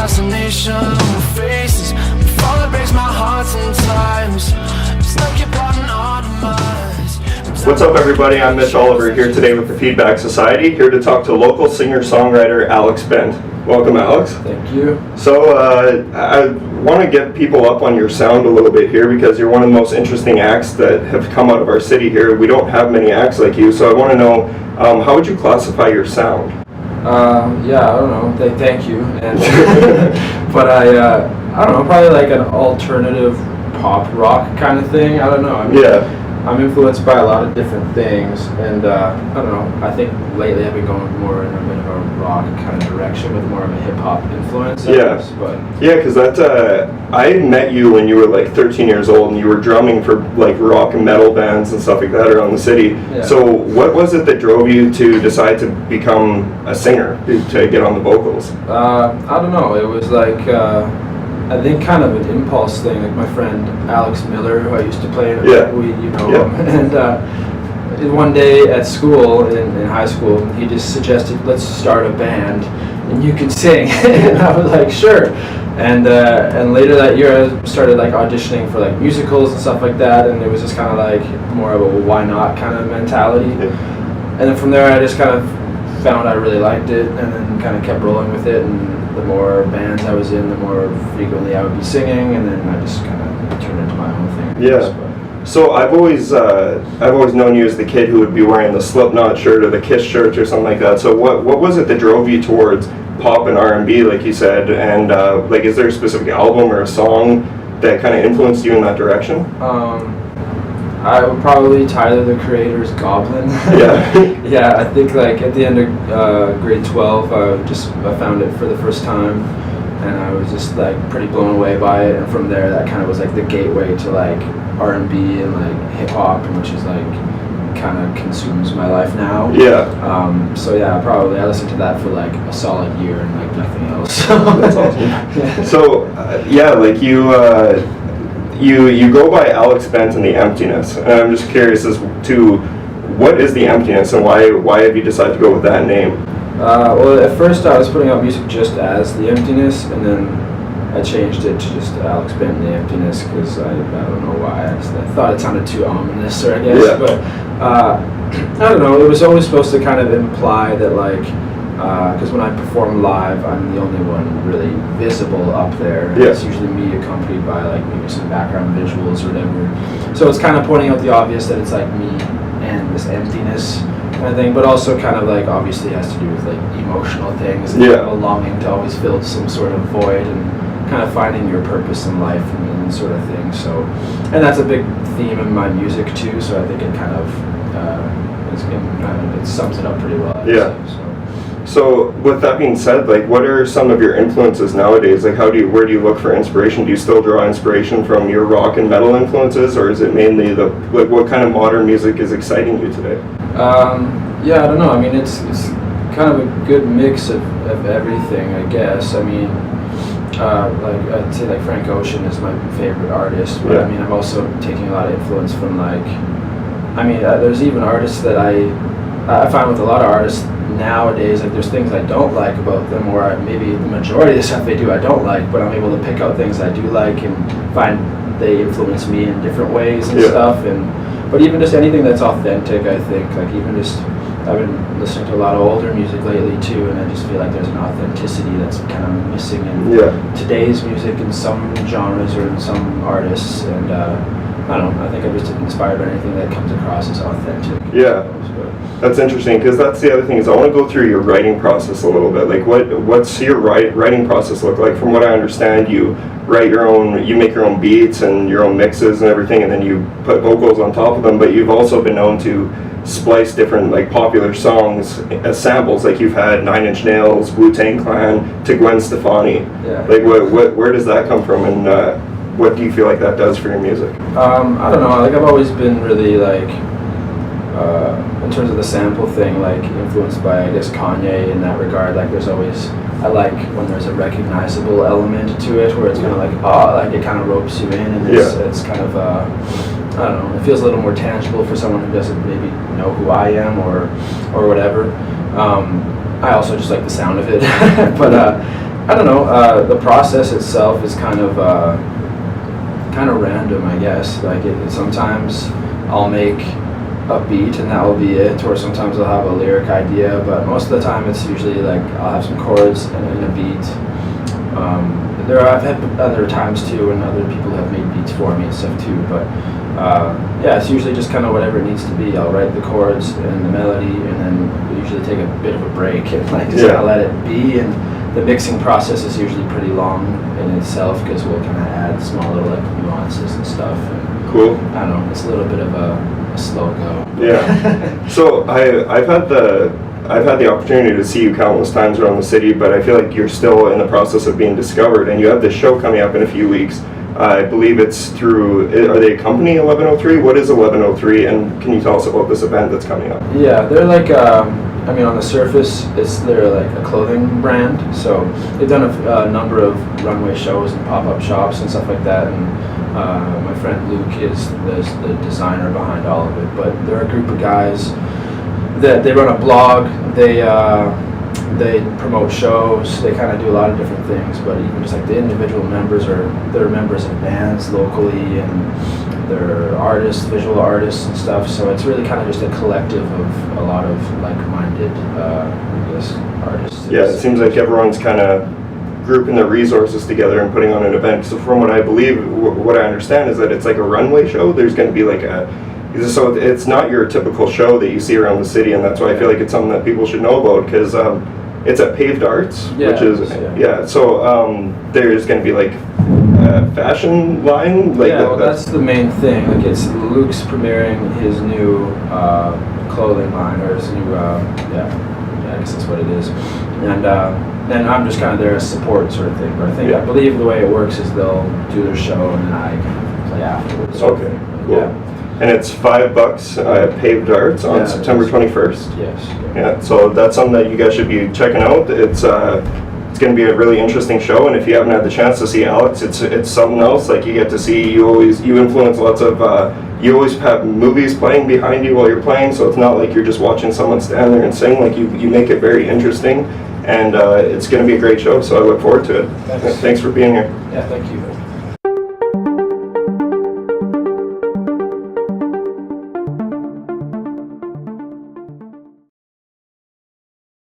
fascination with faces, with fall that breaks my heart sometimes. It's like you're bought an automatic. What's up, everybody? I'm Mitch Oliver here today with the Feedback Society, here to talk to local singer-songwriter Alex Bent. Welcome, Alex. Thank you. So I want to get people up on your sound a little bit here, because you're one of the most interesting acts that have come out of our city here. We don't have many acts like you, so I want to know, how would you classify your sound? Yeah, I don't know. Thank you. And but I don't know, probably like an alternative pop rock kind of thing. I don't know. I mean, Yeah. I'm influenced by a lot of different things, and I don't know. I think lately I've been going more in a bit of a rock kind of direction with more of a hip hop influence. Yeah. But Yeah, because I met you when you were like 13 years old, and you were drumming for like rock and metal bands and stuff like that around the city. Yeah. So what was it that drove you to decide to become a singer, to get on the vocals? I don't know. It was like I think kind of an impulse thing. Like my friend Alex Miller, who I used to play with, you know him, and one day at school, in high school, he just suggested, let's start a band and you can sing. And I was like, sure. And later that year I started like auditioning for like musicals and stuff like that, and it was just kind of like more of a why not kind of mentality. And then from there I just kind of found I really liked it, and then kind of kept rolling with it, and the more bands I was in, the more frequently I would be singing, and then I just kind of turned into my own thing. Yeah. So I've always known you as the kid who would be wearing the Slipknot shirt or the Kiss shirt or something like that. So what was it that drove you towards pop and R&B, like you said, and like, is there a specific album or a song that kind of influenced you in that direction? I would probably Tyler the Creator's Goblin. Yeah. Yeah, I think like at the end of grade 12, I found it for the first time, and I was just like pretty blown away by it. And from there, that kind of was like the gateway to like R&B and like hip hop, which is like kind of consumes my life now. Yeah. So yeah, probably I listened to that for like a solid year and like nothing else. That's awesome. Yeah. So yeah, like you go by Alex Bent and the Emptiness, and I'm just curious as to what is the Emptiness, and why have you decided to go with that name? Well, at first I was putting out music just as the Emptiness, and then I changed it to just Alex Bent and the Emptiness, because I don't know why. I thought it sounded too ominous, or I guess. Yeah. But I don't know. It was always supposed to kind of imply that like. Because when I perform live, I'm the only one really visible up there. Yeah. It's usually me accompanied by like maybe some background visuals or whatever. So it's kind of pointing out the obvious that it's like me and this emptiness kind of thing, but also kind of like obviously has to do with like emotional things and Yeah. a longing to always fill some sort of void and kind of finding your purpose in life and sort of thing. So, and that's a big theme in my music too. So I think it kind of it sums it up pretty well. Yeah. So with that being said, like, what are some of your influences nowadays? Like, where do you look for inspiration? Do you still draw inspiration from your rock and metal influences, or is it mainly what kind of modern music is exciting you today? Yeah, I don't know. I mean, it's kind of a good mix of everything, I guess. I mean, like I'd say like Frank Ocean is my favorite artist, but Yeah. I mean, I'm also taking a lot of influence from like, I mean, there's even artists that I find with a lot of artists nowadays, like there's things I don't like about them, or maybe the majority of the stuff they do I don't like, but I'm able to pick out things I do like and find they influence me in different ways and stuff. But even just anything that's authentic, I think, like even just I've been listening to a lot of older music lately too, and I just feel like there's an authenticity that's kind of missing in today's music in some genres or in some artists, and I don't know, I think I'm just inspired by anything that comes across as authentic. Yeah. That's interesting, because that's the other thing, is I want to go through your writing process a little bit. Like, what's your writing process look like? From what I understand, you make your own beats and your own mixes and everything, and then you put vocals on top of them, but you've also been known to splice different like popular songs as samples. Like you've had 9 Inch Nails, Wu-Tang Clan to Gwen Stefani. Yeah. Like where does that come from, and what do you feel like that does for your music? I don't know, like I've always been really like in terms of the sample thing, like influenced by I guess Kanye in that regard. Like there's always, I like when there's a recognizable element to it where it's kind of like like it kind of ropes you in, and it's kind of I don't know, it feels a little more tangible for someone who doesn't maybe know who I am or whatever. I also just like the sound of it, but I don't know. The process itself is kind of random, I guess. Like sometimes I'll make a beat and that will be it, or sometimes I'll have a lyric idea. But most of the time, it's usually like I'll have some chords and a beat. I've had other times too, when other people have made beats for me and stuff too. But yeah, it's usually just kind of whatever it needs to be. I'll write the chords and the melody, and then we usually take a bit of a break and like just kind of let it be. And the mixing process is usually pretty long in itself because we'll kind of add small little like nuances and stuff. And cool. I don't know. It's a little bit of a slow go. Yeah. So I've had the opportunity to see you countless times around the city, but I feel like you're still in the process of being discovered, and you have this show coming up in a few weeks. I believe it's through, are they a company, 1103? What is 1103, and can you tell us about this event that's coming up? Yeah, they're like, I mean, on the surface, they're like a clothing brand, so they've done a number of runway shows and pop-up shops and stuff like that, and my friend Luke is the designer behind all of it, but they're a group of guys that they run a blog, they promote shows, they kind of do a lot of different things, but even just like the individual members they're members of bands locally, and they're artists, visual artists and stuff, so it's really kind of just a collective of a lot of like-minded I guess artists. Yeah, it seems like everyone's kind of grouping their resources together and putting on an event. So from what I believe, what I understand is that it's like a runway show. There's going to be like so it's not your typical show that you see around the city, and that's why I feel like it's something that people should know about, because it's at Paved Arts, which is so there's going to be like a fashion line, like that's the main thing. Like it's Luke's premiering his new clothing line, or his new I guess that's what it is, and then I'm just kind of there as support sort of thing. But I believe the way it works is they'll do their show and then I kind of play afterwards. Okay, cool. Yeah. And it's $5 at Paved Arts on September 21st. Yes. Yeah, so that's something that you guys should be checking out. It's going to be a really interesting show, and if you haven't had the chance to see Alex, it's something else. Like you get to see, you influence lots of, you always have movies playing behind you while you're playing, so it's not like you're just watching someone stand there and sing. Like you make it very interesting, and it's going to be a great show. So I look forward to it. Thanks. Thanks for being here. Yeah, thank you.